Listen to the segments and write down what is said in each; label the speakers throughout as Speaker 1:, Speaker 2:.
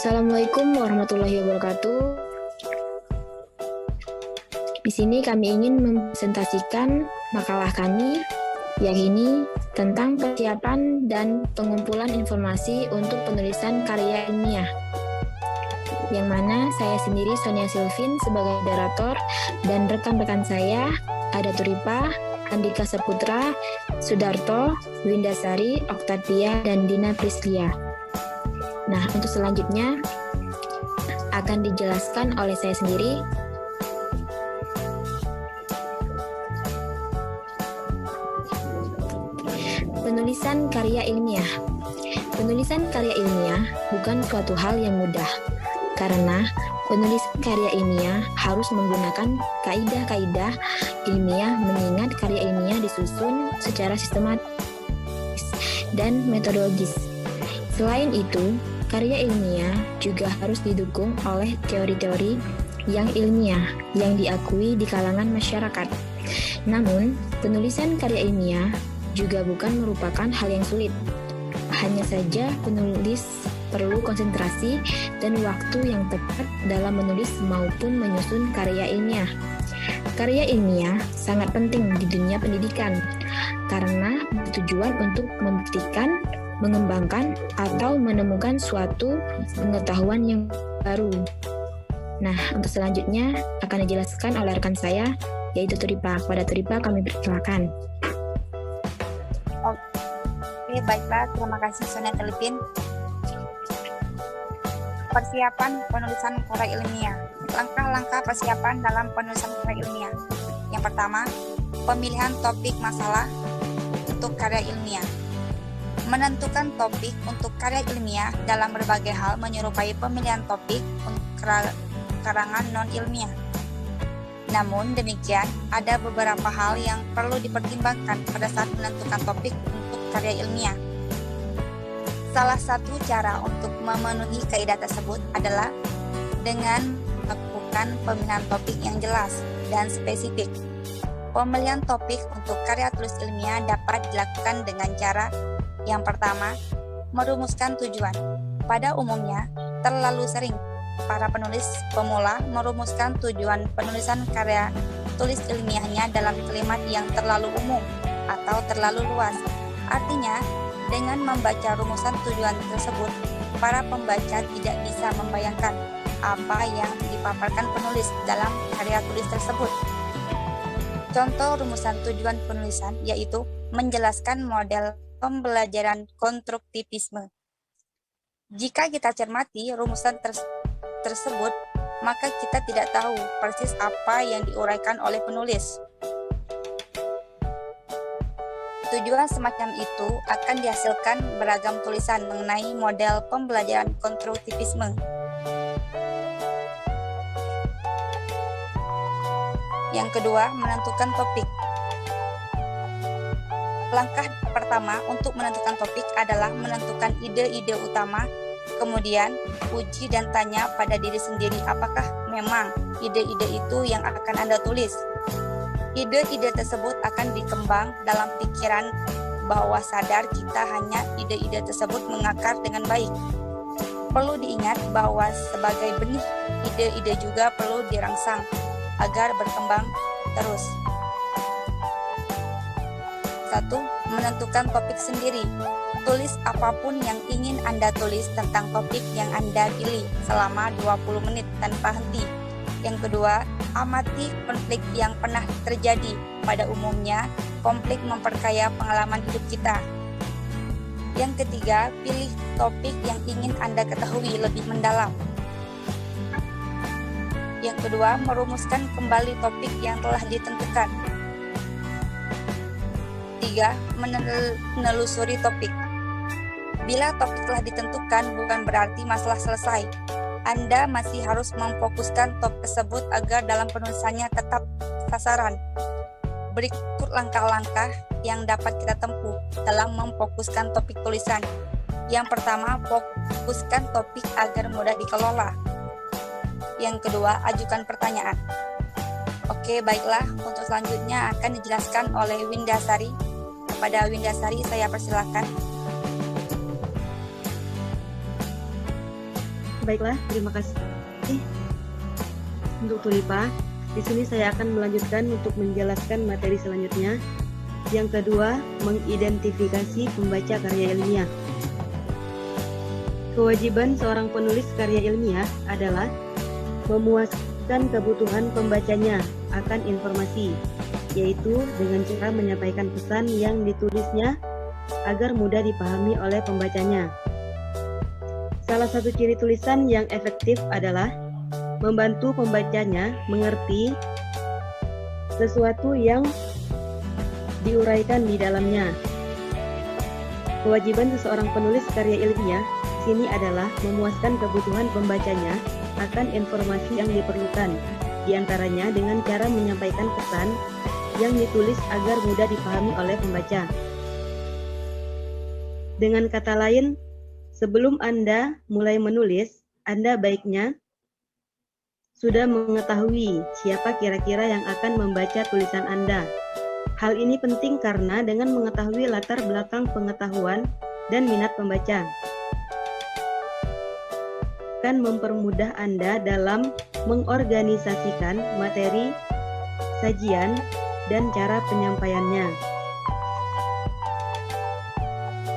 Speaker 1: Assalamualaikum warahmatullahi wabarakatuh. Di sini kami ingin mempresentasikan makalah kami, yakni tentang persiapan dan pengumpulan informasi untuk penulisan karya ilmiah. Yang mana saya sendiri, Sonia Silvin, sebagai moderator, dan rekan-rekan saya, Ada Turipa, Andika Saputra, Sudarto, Windasari, Oktavia, dan Dina Prislia. Nah, untuk selanjutnya akan dijelaskan oleh saya sendiri. Penulisan karya ilmiah. Penulisan karya ilmiah bukan suatu hal yang mudah, karena penulisan karya ilmiah harus menggunakan kaidah-kaidah ilmiah, mengingat karya ilmiah disusun secara sistematis dan metodologis. Selain itu, karya ilmiah juga harus didukung oleh teori-teori yang ilmiah yang diakui di kalangan masyarakat. Namun, penulisan karya ilmiah juga bukan merupakan hal yang sulit. Hanya saja penulis perlu konsentrasi dan waktu yang tepat dalam menulis maupun menyusun karya ilmiah. Karya ilmiah sangat penting di dunia pendidikan karena bertujuan untuk membuktikan, mengembangkan, atau menemukan suatu pengetahuan yang baru. Nah, untuk selanjutnya akan dijelaskan oleh rekan saya, yaitu Turipa. Pada Turipa kami persilakan.
Speaker 2: Oke, baiklah. Terima kasih Sonia Silvin. Persiapan penulisan karya ilmiah. Langkah-langkah persiapan dalam penulisan karya ilmiah. Yang pertama, pemilihan topik masalah untuk karya ilmiah. Menentukan topik untuk karya ilmiah dalam berbagai hal menyerupai pemilihan topik untuk karangan non-ilmiah. Namun demikian, ada beberapa hal yang perlu dipertimbangkan pada saat menentukan topik untuk karya ilmiah. Salah satu cara untuk memenuhi kaidah tersebut adalah dengan melakukan pemilihan topik yang jelas dan spesifik. Pemilihan topik untuk karya tulis ilmiah dapat dilakukan dengan cara yang pertama, merumuskan tujuan. Pada umumnya, terlalu sering para penulis pemula merumuskan tujuan penulisan karya tulis ilmiahnya dalam kalimat yang terlalu umum atau terlalu luas. Artinya, dengan membaca rumusan tujuan tersebut, para pembaca tidak bisa membayangkan apa yang dipaparkan penulis dalam karya tulis tersebut. Contoh rumusan tujuan penulisan yaitu menjelaskan model pembelajaran konstruktivisme. Jika kita cermati rumusan tersebut, maka kita tidak tahu persis apa yang diuraikan oleh penulis. Tujuan semacam itu akan dihasilkan beragam tulisan mengenai model pembelajaran konstruktivisme. Yang kedua, menentukan topik. Langkah pertama untuk menentukan topik adalah menentukan ide-ide utama, kemudian uji dan tanya pada diri sendiri apakah memang ide-ide itu yang akan Anda tulis. Ide-ide tersebut akan dikembang dalam pikiran bawah sadar kita, hanya ide-ide tersebut mengakar dengan baik. Perlu diingat bahwa sebagai benih, ide-ide juga perlu dirangsang agar berkembang terus. 1. Menentukan topik sendiri. Tulis apapun yang ingin Anda tulis tentang topik yang Anda pilih selama 20 menit tanpa henti. Yang kedua, amati konflik yang pernah terjadi. Pada umumnya, konflik memperkaya pengalaman hidup kita. Yang ketiga, pilih topik yang ingin Anda ketahui lebih mendalam. Yang kedua, merumuskan kembali topik yang telah ditentukan. 3. Menelusuri topik. Bila topik telah ditentukan, bukan berarti masalah selesai. Anda masih harus memfokuskan topik tersebut agar dalam penulisannya tetap sasaran. Berikut langkah-langkah yang dapat kita tempuh dalam memfokuskan topik tulisan. Yang pertama, fokuskan topik agar mudah dikelola. Yang kedua, ajukan pertanyaan. Oke, baiklah. Untuk selanjutnya akan dijelaskan oleh Windasari. Kepada Windasari, saya persilakan.
Speaker 3: Baiklah, terima kasih untuk Tulipa. Di sini saya akan melanjutkan untuk menjelaskan materi selanjutnya. Yang kedua, mengidentifikasi pembaca karya ilmiah. Kewajiban seorang penulis karya ilmiah adalah memuaskan kebutuhan pembacanya akan informasi, yaitu dengan cara menyampaikan pesan yang ditulisnya agar mudah dipahami oleh pembacanya. Salah satu ciri tulisan yang efektif adalah membantu pembacanya mengerti sesuatu yang diuraikan di dalamnya. Kewajiban seseorang penulis karya ilmiah sini adalah memuaskan kebutuhan pembacanya akan informasi yang diperlukan, di antaranya dengan cara menyampaikan pesan yang ditulis agar mudah dipahami oleh pembaca. Dengan kata lain, sebelum Anda mulai menulis, Anda baiknya sudah mengetahui siapa kira-kira yang akan membaca tulisan Anda. Hal ini penting karena dengan mengetahui latar belakang pengetahuan dan minat pembaca, akan mempermudah Anda dalam mengorganisasikan materi, sajian, dan cara penyampaiannya.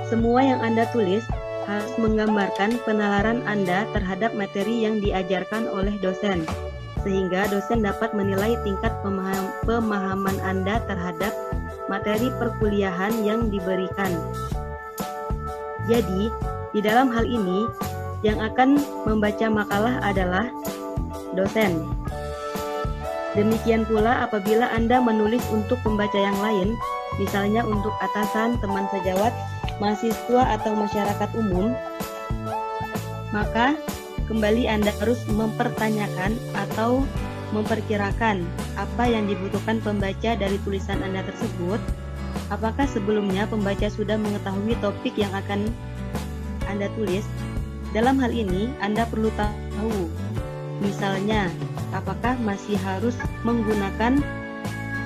Speaker 3: Semua yang Anda tulis harus menggambarkan penalaran Anda terhadap materi yang diajarkan oleh dosen, sehingga dosen dapat menilai tingkat pemahaman Anda terhadap materi perkuliahan yang diberikan. Jadi, di dalam hal ini, yang akan membaca makalah adalah dosen. Demikian pula apabila Anda menulis untuk pembaca yang lain, misalnya untuk atasan, teman sejawat, mahasiswa, atau masyarakat umum, maka kembali Anda harus mempertanyakan atau memperkirakan apa yang dibutuhkan pembaca dari tulisan Anda tersebut. Apakah sebelumnya pembaca sudah mengetahui topik yang akan Anda tulis? Dalam hal ini, Anda perlu tahu, misalnya, apakah masih harus menggunakan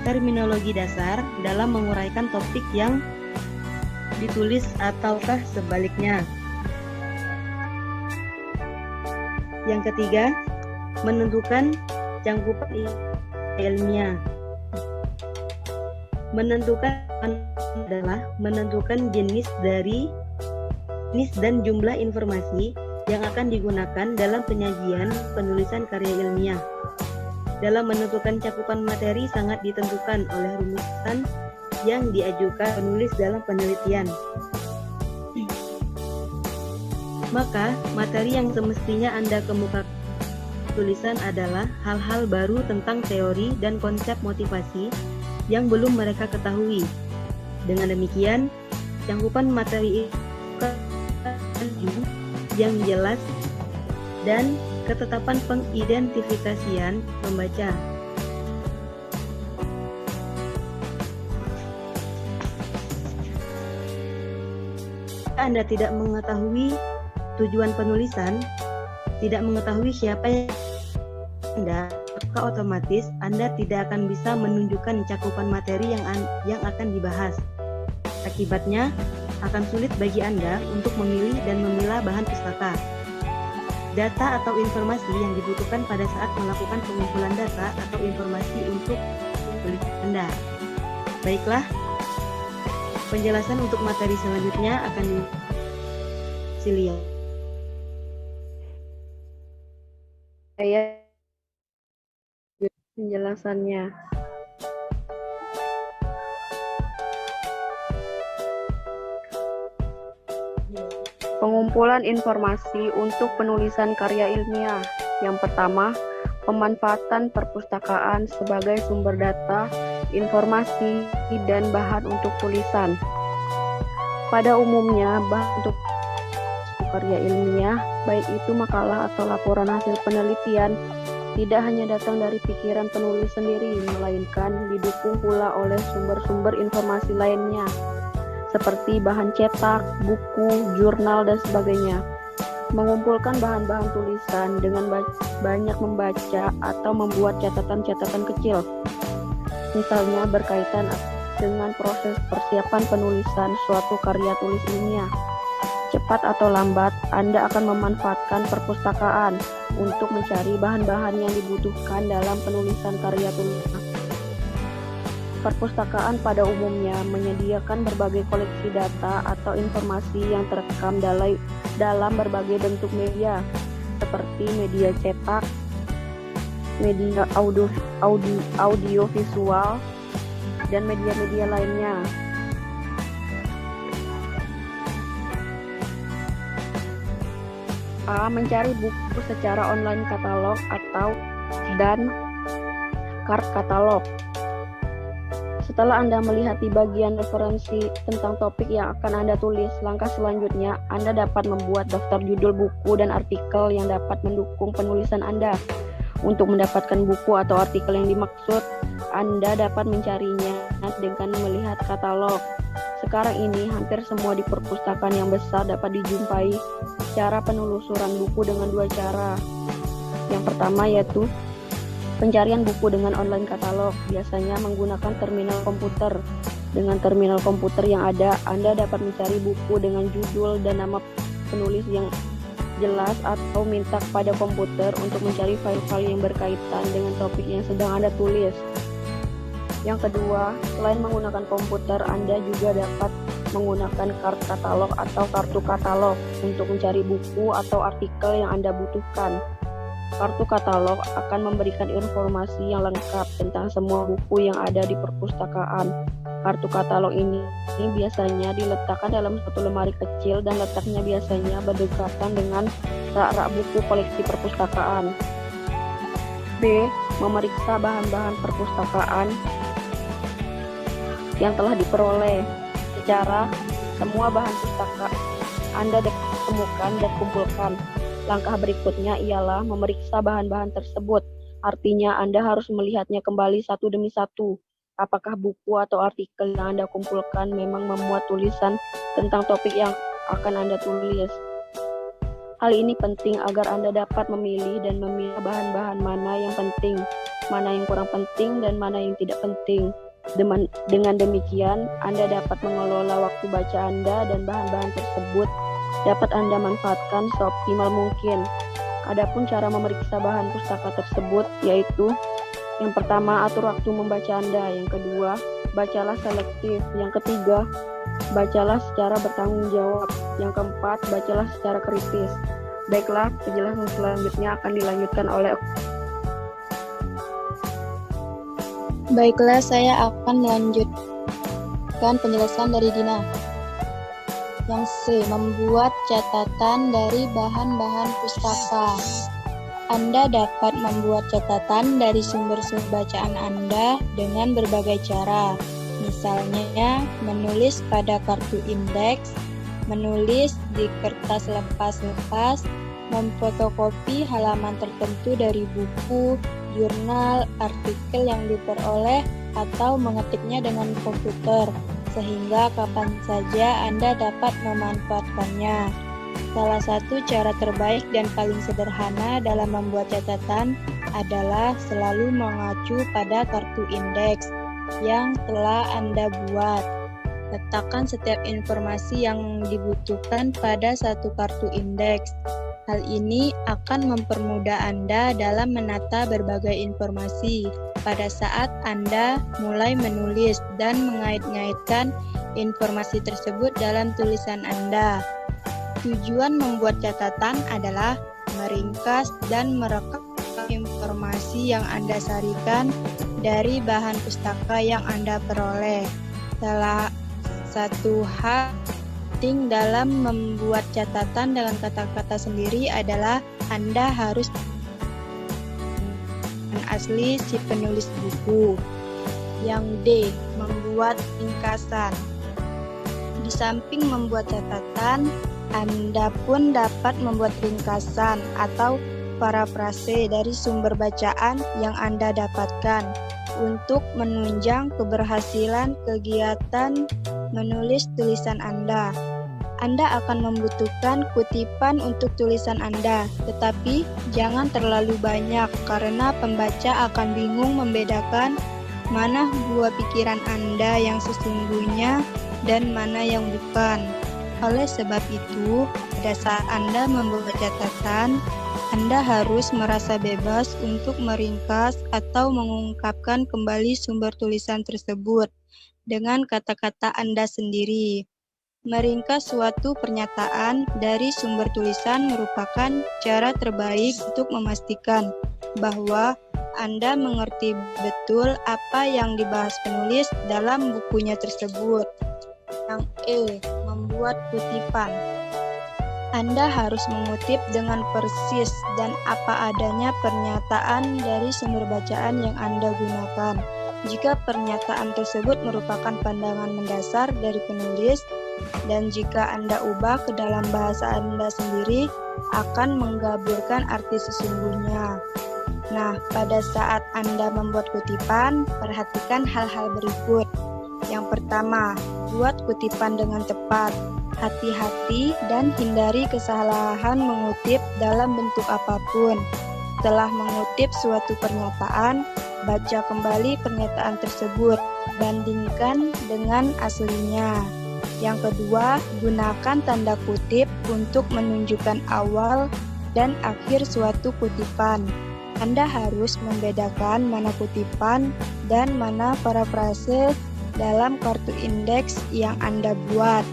Speaker 3: terminologi dasar dalam menguraikan topik yang ditulis ataukah sebaliknya. Yang ketiga, menentukan cangkupan ilmiah. Menentukan adalah menentukan jenis dan jumlah informasi yang akan digunakan dalam penyajian penulisan karya ilmiah. Dalam menentukan cakupan materi sangat ditentukan oleh rumusan yang diajukan penulis dalam penelitian. Maka, materi yang semestinya Anda kemukakan tulisan adalah hal-hal baru tentang teori dan konsep motivasi yang belum mereka ketahui. Dengan demikian, cangkupan materi yang jelas dan ketetapan pengidentifikasian pembaca. Anda tidak mengetahui tujuan penulisan, tidak mengetahui siapa yang Anda, maka otomatis Anda tidak akan bisa menunjukkan cakupan materi yang akan dibahas. Akibatnya, akan sulit bagi Anda untuk memilih dan memilah bahan pustaka. Data atau informasi yang dibutuhkan pada saat melakukan pengumpulan data atau informasi untuk penelitian Anda. Baiklah, penjelasan untuk materi selanjutnya akan dilihat. Saya penjelasannya.
Speaker 4: Pengumpulan informasi untuk penulisan karya ilmiah. Yang pertama, pemanfaatan perpustakaan sebagai sumber data, informasi, dan bahan untuk tulisan. Pada umumnya, bahan untuk karya ilmiah, baik itu makalah atau laporan hasil penelitian, tidak hanya datang dari pikiran penulis sendiri, melainkan didukung pula oleh sumber-sumber informasi lainnya, seperti bahan cetak, buku, jurnal, dan sebagainya. Mengumpulkan bahan-bahan tulisan dengan banyak membaca atau membuat catatan-catatan kecil, misalnya berkaitan dengan proses persiapan penulisan suatu karya tulis ilmiah. Cepat atau lambat, Anda akan memanfaatkan perpustakaan untuk mencari bahan-bahan yang dibutuhkan dalam penulisan karya tulisan. Perpustakaan pada umumnya menyediakan berbagai koleksi data atau informasi yang terekam dalam berbagai bentuk media, seperti media cetak, media audiovisual, dan media-media lainnya. A. Mencari buku secara online katalog dan card katalog. Setelah Anda melihat di bagian referensi tentang topik yang akan Anda tulis, langkah selanjutnya Anda dapat membuat daftar judul buku dan artikel yang dapat mendukung penulisan Anda. Untuk mendapatkan buku atau artikel yang dimaksud, Anda dapat mencarinya dengan melihat katalog. Sekarang ini, hampir semua di perpustakaan yang besar dapat dijumpai cara penelusuran buku dengan dua cara. Yang pertama yaitu pencarian buku dengan online katalog, biasanya menggunakan terminal komputer. Dengan terminal komputer yang ada, Anda dapat mencari buku dengan judul dan nama penulis yang jelas atau minta kepada komputer untuk mencari file-file yang berkaitan dengan topik yang sedang Anda tulis. Yang kedua, selain menggunakan komputer, Anda juga dapat menggunakan kartu katalog atau kartu katalog untuk mencari buku atau artikel yang Anda butuhkan. Kartu katalog akan memberikan informasi yang lengkap tentang semua buku yang ada di perpustakaan. Kartu katalog ini biasanya diletakkan dalam satu lemari kecil dan letaknya biasanya berdekatan dengan rak-rak buku koleksi perpustakaan. B. Memeriksa bahan-bahan perpustakaan yang telah diperoleh. Secara semua bahan pustaka Anda temukan dan kumpulkan. Langkah berikutnya ialah memeriksa bahan-bahan tersebut. Artinya Anda harus melihatnya kembali satu demi satu. Apakah buku atau artikel yang Anda kumpulkan memang memuat tulisan tentang topik yang akan Anda tulis. Hal ini penting agar Anda dapat memilih dan memilah bahan-bahan mana yang penting, mana yang kurang penting, dan mana yang tidak penting. Dengan demikian, Anda dapat mengelola waktu baca Anda dan bahan-bahan tersebut dapat Anda manfaatkan seoptimal mungkin. Adapun cara memeriksa bahan pustaka tersebut yaitu: yang pertama, atur waktu membaca Anda. Yang kedua, bacalah selektif. Yang ketiga, bacalah secara bertanggung jawab. Yang keempat, bacalah secara kritis. Baiklah, penjelasan selanjutnya akan dilanjutkan oleh
Speaker 5: Baiklah, saya akan melanjutkan penjelasan dari Dina. Yang C. Membuat catatan dari bahan-bahan pustaka. Anda dapat membuat catatan dari sumber-sumber bacaan Anda dengan berbagai cara. Misalnya, menulis pada kartu indeks, menulis di kertas lepas-lepas, memfotokopi halaman tertentu dari buku, jurnal, artikel yang diperoleh, atau mengetiknya dengan komputer, sehingga kapan saja Anda dapat memanfaatkannya. Salah satu cara terbaik dan paling sederhana dalam membuat catatan adalah selalu mengacu pada kartu indeks yang telah Anda buat. Letakkan setiap informasi yang dibutuhkan pada satu kartu indeks. Hal ini akan mempermudah Anda dalam menata berbagai informasi pada saat Anda mulai menulis dan mengait-ngaitkan informasi tersebut dalam tulisan Anda. Tujuan membuat catatan adalah meringkas dan merekam informasi yang Anda sarikan dari bahan pustaka yang Anda peroleh. Salah satu hal penting dalam membuat catatan dengan kata-kata sendiri adalah Anda harus asli si penulis buku. Yang D. Membuat ringkasan. Di samping membuat catatan, Anda pun dapat membuat ringkasan atau parafrase dari sumber bacaan yang Anda dapatkan untuk menunjang keberhasilan kegiatan menulis tulisan Anda. Anda akan membutuhkan kutipan untuk tulisan Anda, tetapi jangan terlalu banyak karena pembaca akan bingung membedakan mana buah pikiran Anda yang sesungguhnya dan mana yang bukan.
Speaker 6: Oleh sebab itu, pada saat Anda membuat catatan, Anda harus merasa bebas untuk meringkas atau mengungkapkan kembali sumber tulisan tersebut dengan kata-kata Anda sendiri. Meringkas suatu pernyataan dari sumber tulisan merupakan cara terbaik untuk memastikan bahwa Anda mengerti betul apa yang dibahas penulis dalam bukunya tersebut. Yang E. Membuat kutipan. Anda harus mengutip dengan persis dan apa adanya pernyataan dari sumber bacaan yang Anda gunakan. Jika pernyataan tersebut merupakan pandangan mendasar dari penulis, dan jika Anda ubah ke dalam bahasa Anda sendiri, akan menggaburkan arti sesungguhnya. Nah, pada saat Anda membuat kutipan, perhatikan hal-hal berikut. Yang pertama, buat kutipan dengan tepat. Hati-hati dan hindari kesalahan mengutip dalam bentuk apapun. Setelah mengutip suatu pernyataan, baca kembali pernyataan tersebut, bandingkan dengan aslinya. Yang kedua, gunakan tanda kutip untuk menunjukkan awal dan akhir suatu kutipan. Anda harus membedakan mana kutipan dan mana parafrase dalam kartu indeks yang Anda buat.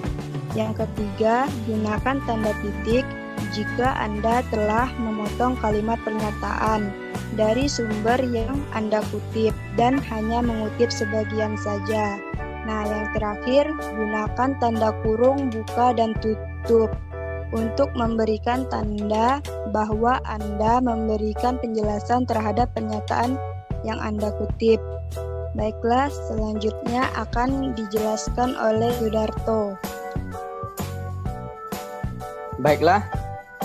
Speaker 6: Yang ketiga, gunakan tanda titik jika Anda telah memotong kalimat pernyataan dari sumber yang Anda kutip dan hanya mengutip sebagian saja. Nah, yang terakhir, gunakan tanda kurung buka dan tutup untuk memberikan tanda bahwa Anda memberikan penjelasan terhadap pernyataan yang Anda kutip. Baiklah, selanjutnya akan dijelaskan oleh Yudarto.
Speaker 7: Baiklah,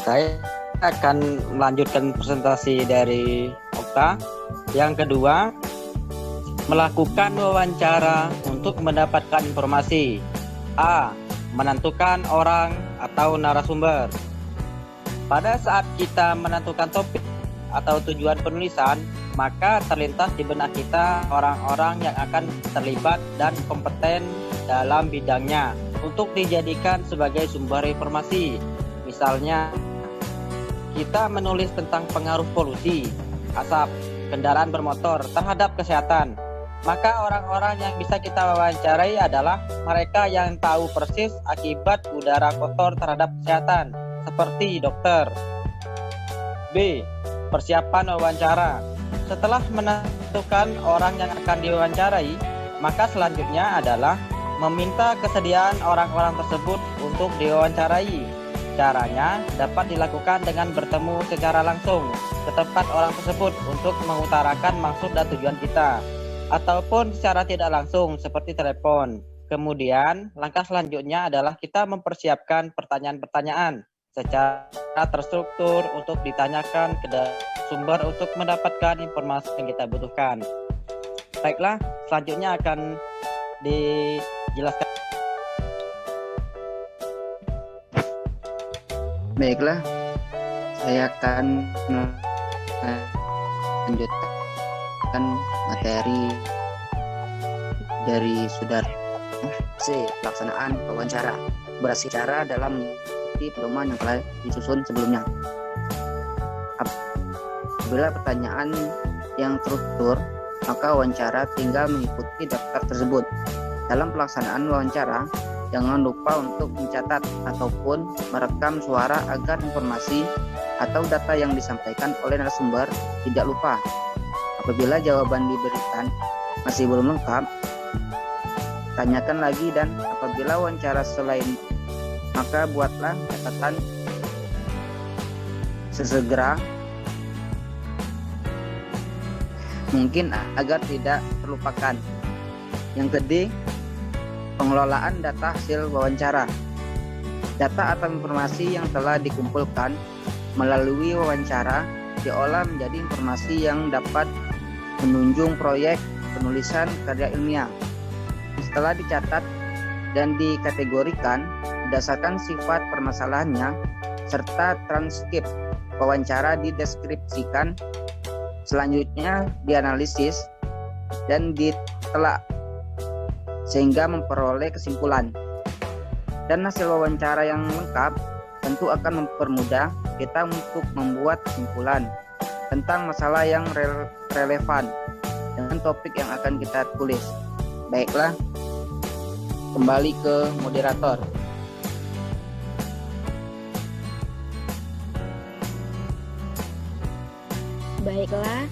Speaker 7: saya akan melanjutkan presentasi dari Okta. Yang kedua, melakukan wawancara untuk mendapatkan informasi. A. Menentukan orang atau narasumber. Pada saat kita menentukan topik atau tujuan penulisan, maka terlintas di benak kita orang-orang yang akan terlibat dan kompeten dalam bidangnya untuk dijadikan sebagai sumber informasi. Misalnya, kita menulis tentang pengaruh polusi, asap, kendaraan bermotor terhadap kesehatan. Maka orang-orang yang bisa kita wawancarai adalah mereka yang tahu persis akibat udara kotor terhadap kesehatan, seperti dokter. B. Persiapan wawancara. Setelah menentukan orang yang akan diwawancarai, maka selanjutnya adalah meminta kesediaan orang-orang tersebut untuk diwawancarai. Caranya dapat dilakukan dengan bertemu secara langsung ke tempat orang tersebut untuk mengutarakan maksud dan tujuan kita, ataupun secara tidak langsung seperti telepon. Kemudian, langkah selanjutnya adalah kita mempersiapkan pertanyaan-pertanyaan secara terstruktur untuk ditanyakan ke sumber untuk mendapatkan informasi yang kita butuhkan. Baiklah, selanjutnya akan dijelaskan.
Speaker 8: Baiklah, saya akan melanjutkan materi dari Sudarto. C. Pelaksanaan wawancara. Berbasis cara dalam mengikuti pedoman yang telah disusun sebelumnya. Apabila pertanyaan yang terstruktur, maka wawancara tinggal mengikuti daftar tersebut. Dalam pelaksanaan wawancara, jangan lupa untuk mencatat ataupun merekam suara agar informasi atau data yang disampaikan oleh narasumber tidak lupa. Apabila jawaban diberikan masih belum lengkap, tanyakan lagi, dan apabila wawancara selain, maka buatlah catatan sesegera mungkin agar tidak terlupakan. Yang kedua, pengelolaan data hasil wawancara. Data atau informasi yang telah dikumpulkan melalui wawancara diolah menjadi informasi yang dapat menunjang proyek penulisan karya ilmiah. Setelah dicatat dan dikategorikan berdasarkan sifat permasalahannya, serta transkrip wawancara dideskripsikan, selanjutnya dianalisis dan ditelak sehingga memperoleh kesimpulan. Dan hasil wawancara yang lengkap tentu akan mempermudah kita untuk membuat kesimpulan tentang masalah yang relevan dengan topik yang akan kita tulis. Baiklah, kembali ke moderator.
Speaker 1: Baiklah,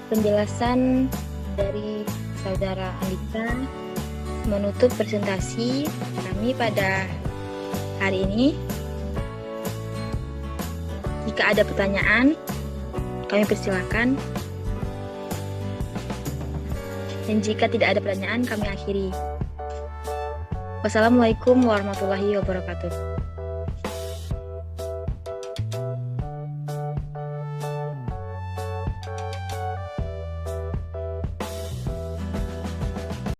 Speaker 1: penjelasan dari Saudara Andika menutup presentasi kami pada hari ini. Jika ada pertanyaan, kami persilakan. Dan jika tidak ada pertanyaan, kami akhiri. Wassalamualaikum warahmatullahi wabarakatuh.